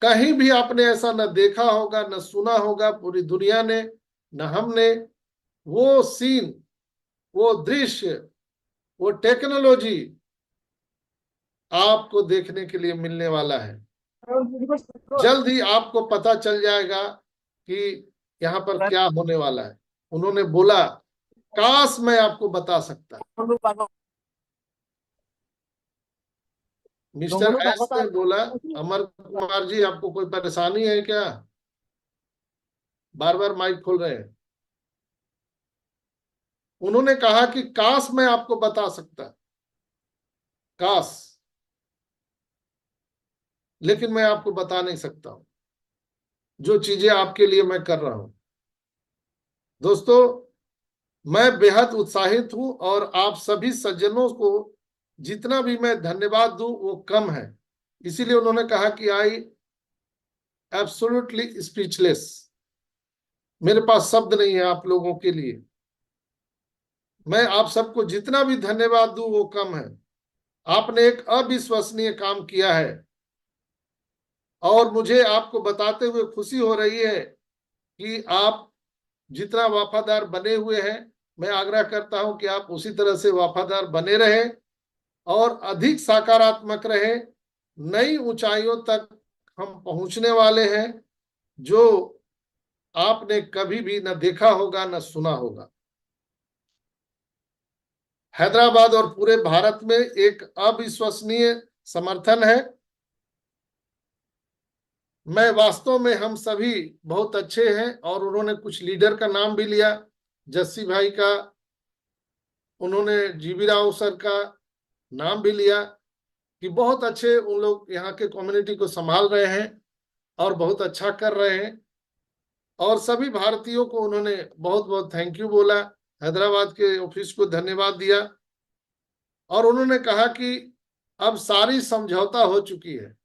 कहीं भी आपने ऐसा न देखा होगा, न सुना होगा, पूरी दुनिया ने, न हमने। वो सीन, वो दृश्य, वो टेक्नोलॉजी आपको देखने के लिए मिलने वाला है। जल्द ही आपको पता चल जाएगा कि यहाँ पर क्या होने वाला है। उन्होंने बोला, काश मैं आपको बता सकता। मिस्टर एस ने बोला, अमर कुमार जी आपको कोई परेशानी है क्या? बार बार माइक खोल रहे हैं। उन्होंने कहा कि काश मैं आपको बता सकता, काश, लेकिन मैं आपको बता नहीं सकता हूं जो चीजें आपके लिए मैं कर रहा हूं। दोस्तों, मैं बेहद उत्साहित हूं और आप सभी सज्जनों को जितना भी मैं धन्यवाद दूं वो कम है। इसीलिए उन्होंने कहा कि आई एब्सोल्युटली स्पीचलेस, मेरे पास शब्द नहीं है आप लोगों के लिए। मैं आप सबको जितना भी धन्यवाद दूं वो कम है। आपने एक अविश्वसनीय काम किया है और मुझे आपको बताते हुए खुशी हो रही है कि आप जितना वफादार बने हुए हैं, मैं आग्रह करता हूं कि आप उसी तरह से वफादार बने रहें और अधिक सकारात्मक रहें। नई ऊंचाइयों तक हम पहुंचने वाले हैं जो आपने कभी भी न देखा होगा न सुना होगा। हैदराबाद और पूरे भारत में एक अविश्वसनीय समर्थन है। मैं वास्तव में, हम सभी बहुत अच्छे हैं। और उन्होंने कुछ लीडर का नाम भी लिया, जस्सी भाई का, उन्होंने जीवी राव सर का नाम भी लिया कि बहुत अच्छे उन लोग यहाँ के कम्युनिटी को संभाल रहे हैं और बहुत अच्छा कर रहे हैं। और सभी भारतीयों को उन्होंने बहुत बहुत थैंक यू बोला, हैदराबाद के ऑफिस को धन्यवाद दिया। और उन्होंने कहा कि अब सारी समझौता हो चुकी है,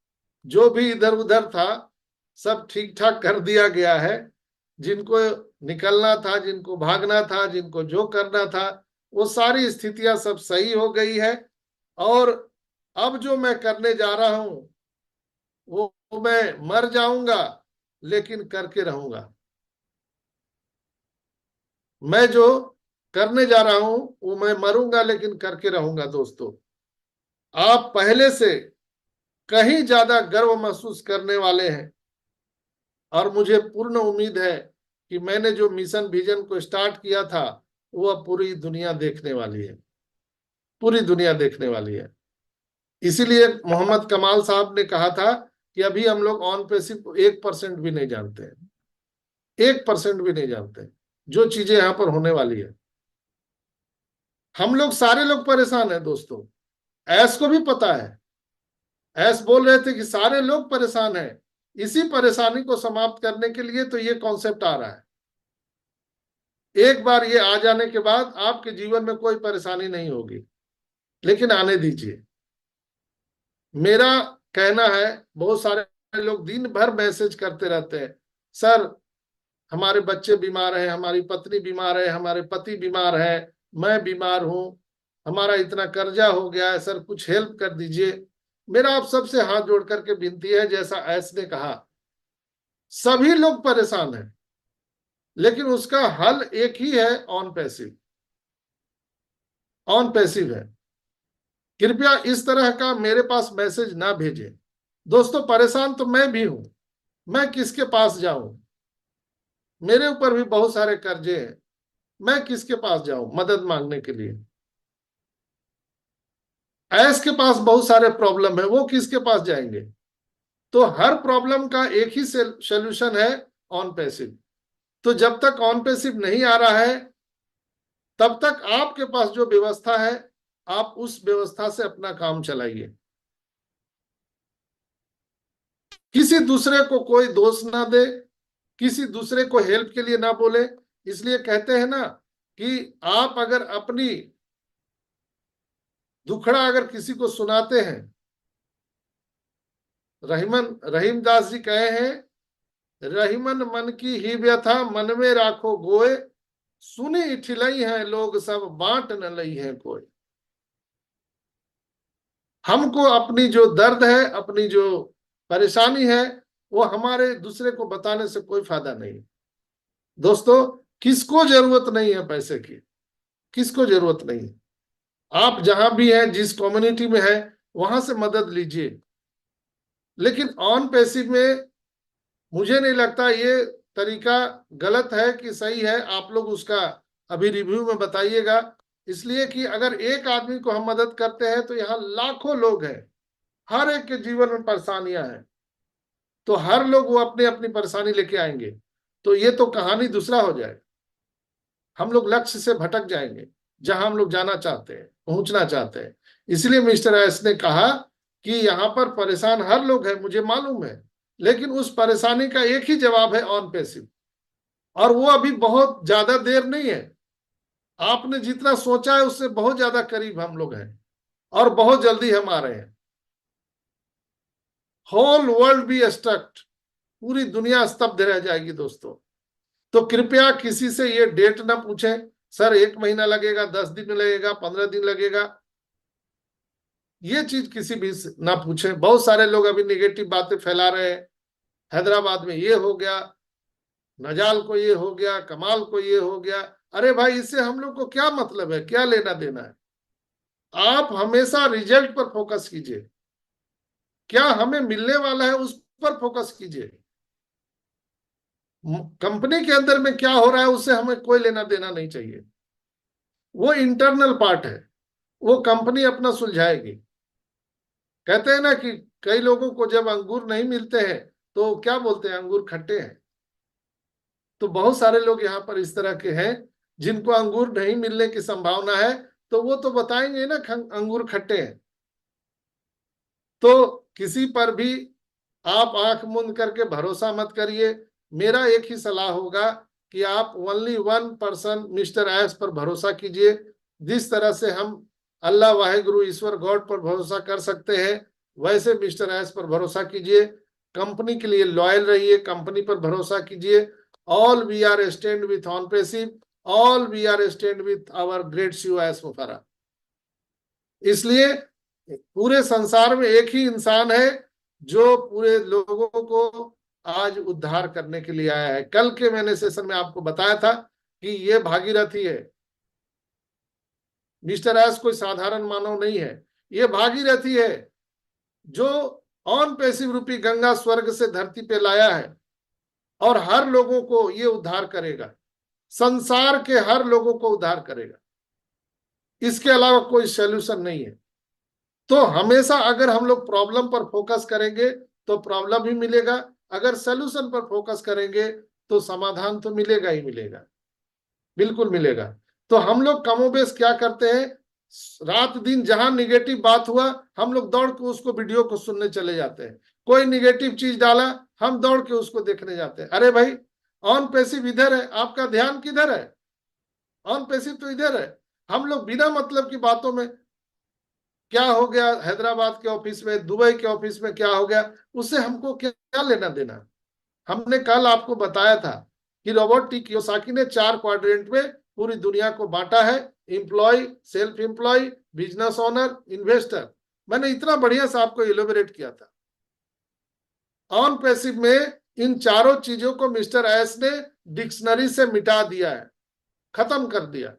जो भी इधर उधर था सब ठीक ठाक कर दिया गया है। जिनको निकलना था, जिनको भागना था, जिनको जो करना था, वो सारी स्थितियां सब सही हो गई है। और अब जो मैं करने जा रहा हूं वो मैं मर जाऊंगा लेकिन करके रहूंगा। मैं जो करने जा रहा हूं वो मैं मरूंगा लेकिन करके रहूंगा। दोस्तों, आप पहले से कहीं ज्यादा गर्व महसूस करने वाले हैं और मुझे पूर्ण उम्मीद है कि मैंने जो मिशन विजन को स्टार्ट किया था वो अब पूरी दुनिया देखने वाली है, पूरी दुनिया देखने वाली है। इसीलिए मोहम्मद कमाल साहब ने कहा था कि अभी हम लोग ऑन पैसिव 1% भी नहीं जानते हैं, 1% भी नहीं जानते जो चीजें यहां पर होने वाली है। हम लोग सारे लोग परेशान हैं दोस्तों, ऐस को भी पता है। ऐस बोल रहे थे कि सारे लोग परेशान हैं, इसी परेशानी को समाप्त करने के लिए तो ये कॉन्सेप्ट आ रहा है। एक बार ये आ जाने के बाद आपके जीवन में कोई परेशानी नहीं होगी, लेकिन आने दीजिए। मेरा कहना है, बहुत सारे लोग दिन भर मैसेज करते रहते हैं, सर हमारे बच्चे बीमार हैं, हमारी पत्नी बीमार है, हमारे पति बीमार है, मैं बीमार हूं, हमारा इतना कर्जा हो गया है, सर कुछ हेल्प कर दीजिए। मेरा आप सबसे हाथ जोड़ करके विनती है, जैसा ऐस ने कहा, सभी लोग परेशान हैं लेकिन उसका हल एक ही है, ऑन पैसिव। ऑन पैसिव है। कृपया इस तरह का मेरे पास मैसेज ना भेजें। दोस्तों, परेशान तो मैं भी हूं, मैं किसके पास जाऊं? मेरे ऊपर भी बहुत सारे कर्जे हैं, मैं किसके पास जाऊं मदद मांगने के लिए? ऐस के पास बहुत सारे प्रॉब्लम है, वो किसके पास जाएंगे? तो हर प्रॉब्लम का एक ही सोल्यूशन है, ऑन पैसिव। तो जब तक ऑन पैसिव नहीं आ रहा है तब तक आपके पास जो व्यवस्था है आप उस व्यवस्था से अपना काम चलाइए। किसी दूसरे को कोई दोष ना दे, किसी दूसरे को हेल्प के लिए ना बोले। इसलिए कहते हैं ना कि आप अगर अपनी दुखड़ा अगर किसी को सुनाते हैं, रहीमदास जी कहे हैं, रहीमन मन की ही व्यथा मन में राखो गोए, सुनी इठिलई है लोग सब बांट न लई है कोई। हमको अपनी जो दर्द है, अपनी जो परेशानी है, वो हमारे दूसरे को बताने से कोई फायदा नहीं। दोस्तों, किसको जरूरत नहीं है पैसे की, किसको जरूरत नहीं है। आप जहां भी हैं, जिस कम्युनिटी में है, वहां से मदद लीजिए। लेकिन ऑन पैसिव में मुझे नहीं लगता ये तरीका गलत है कि सही है। आप लोग उसका अभी रिव्यू में बताइएगा। इसलिए कि अगर एक आदमी को हम मदद करते हैं तो यहाँ लाखों लोग हैं, हर एक के जीवन में परेशानियां हैं, तो हर लोग वो अपनी अपनी परेशानी लेके आएंगे, तो ये तो कहानी दूसरा हो जाए। हम लोग लक्ष्य से भटक जाएंगे, जहां हम लोग जाना चाहते हैं, पहुंचना चाहते हैं। इसलिए मिस्टर एस ने कहा कि यहाँ पर परेशान हर लोग हैं, मुझे मालूम है, लेकिन उस परेशानी का एक ही जवाब है, ऑन पैसिव। और वो अभी बहुत ज्यादा देर नहीं है। आपने जितना सोचा है उससे बहुत ज्यादा करीब हम लोग हैं, और बहुत जल्दी हम आ रहे हैं। होल वर्ल्ड बी स्टक्ड, पूरी दुनिया स्तब्ध रह जाएगी दोस्तों। तो कृपया किसी से ये डेट ना पूछें, सर 1 महीना लगेगा, 10 दिन लगेगा, 15 दिन लगेगा। ये चीज किसी भी से ना पूछें। बहुत सारे लोग अभी निगेटिव बातें फैला रहे हैं, हैदराबाद में ये हो गया, नजाल को ये हो गया, कमाल को ये हो गया। अरे भाई, इससे हम लोग को क्या मतलब है, क्या लेना देना है। आप हमेशा रिजल्ट पर फोकस कीजिए, क्या हमें मिलने वाला है उस पर फोकस कीजिए। कंपनी के अंदर में क्या हो रहा है उससे हमें कोई लेना देना नहीं चाहिए। वो इंटरनल पार्ट है, वो कंपनी अपना सुलझाएगी। कहते हैं ना कि कई लोगों को जब अंगूर नहीं मिलते हैं तो क्या बोलते हैं, अंगूर खट्टे हैं। तो बहुत सारे लोग यहाँ पर इस तरह के हैं जिनको अंगूर नहीं मिलने की संभावना है, तो वो तो बताएंगे ना अंगूर खट्टे हैं। तो किसी पर भी आप आंख मूंद करके भरोसा मत करिए। मेरा एक ही सलाह होगा कि आप ओनली 1 पर्सन मिस्टर एस पर भरोसा कीजिए। जिस तरह से हम अल्लाह वाहिगुरु ईश्वर गॉड पर भरोसा कर सकते हैं, वैसे मिस्टर एस पर भरोसा कीजिए। कंपनी के लिए लॉयल रहिए, कंपनी पर भरोसा कीजिए। All we are stand with on passive, all we are stand with our great Shiv S मुफारा। इसलिए पूरे संसार में एक ही इंसान है जो पूरे लोगों को आज उद्धार करने के लिए आया है। कल के मैंने सेशन में आपको बताया था कि ये भागीरथी है। मिस्टर एस कोई साधारण मानव नहीं है, ये भागीरथी है जो ऑन पैसिव रूपी गंगा स्वर्ग से धरती पे लाया है, और हर लोगों को ये उद्धार करेगा, संसार के हर लोगों को उद्धार करेगा। इसके अलावा कोई सॉल्यूशन नहीं है। तो हमेशा अगर हम लोग प्रॉब्लम पर फोकस करेंगे तो प्रॉब्लम ही मिलेगा, अगर सॉल्यूशन पर फोकस करेंगे तो समाधान तो मिलेगा ही मिलेगा, बिल्कुल मिलेगा। तो हम लोग कमोबेश क्या करते हैं, रात दिन जहां निगेटिव बात हुआ हम लोग दौड़ के उसको वीडियो को सुनने चले जाते हैं। कोई निगेटिव चीज डाला हम दौड़ के उसको देखने जाते हैं। अरे भाई, ऑन पैसिव इधर है, आपका ध्यान किधर है? ऑन पैसिव तो इधर है। हम लोग बिना मतलब की बातों में, क्या हो गया हैदराबाद के ऑफिस में, दुबई के ऑफिस में क्या हो गया, उससे हमको क्या लेना देना। हमने कल आपको बताया था कि रॉबर्ट टी कियोसाकी ने 4 क्वाड्रेंट में पूरी दुनिया को बांटा है, employ, self employ, business owner, investor. मैंने इतना बढ़िया से आपको इलेबोरेट किया था। ऑन पैसिव में इन चारों चीजों को मिस्टर एस ने डिक्शनरी से मिटा दिया है, खत्म कर दिया।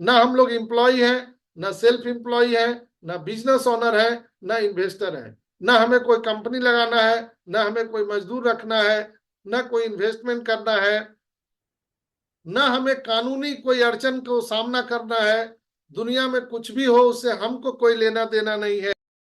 ना हम लोग एम्प्लॉय हैं, ना सेल्फ एम्प्लॉय है, ना बिजनेस ओनर है, ना इन्वेस्टर है। ना हमें कोई कंपनी लगाना है, ना हमें कोई मजदूर रखना है, ना कोई इन्वेस्टमेंट करना है, ना हमें कानूनी कोई अड़चन को सामना करना है। दुनिया में कुछ भी हो उससे हमको कोई लेना देना नहीं है।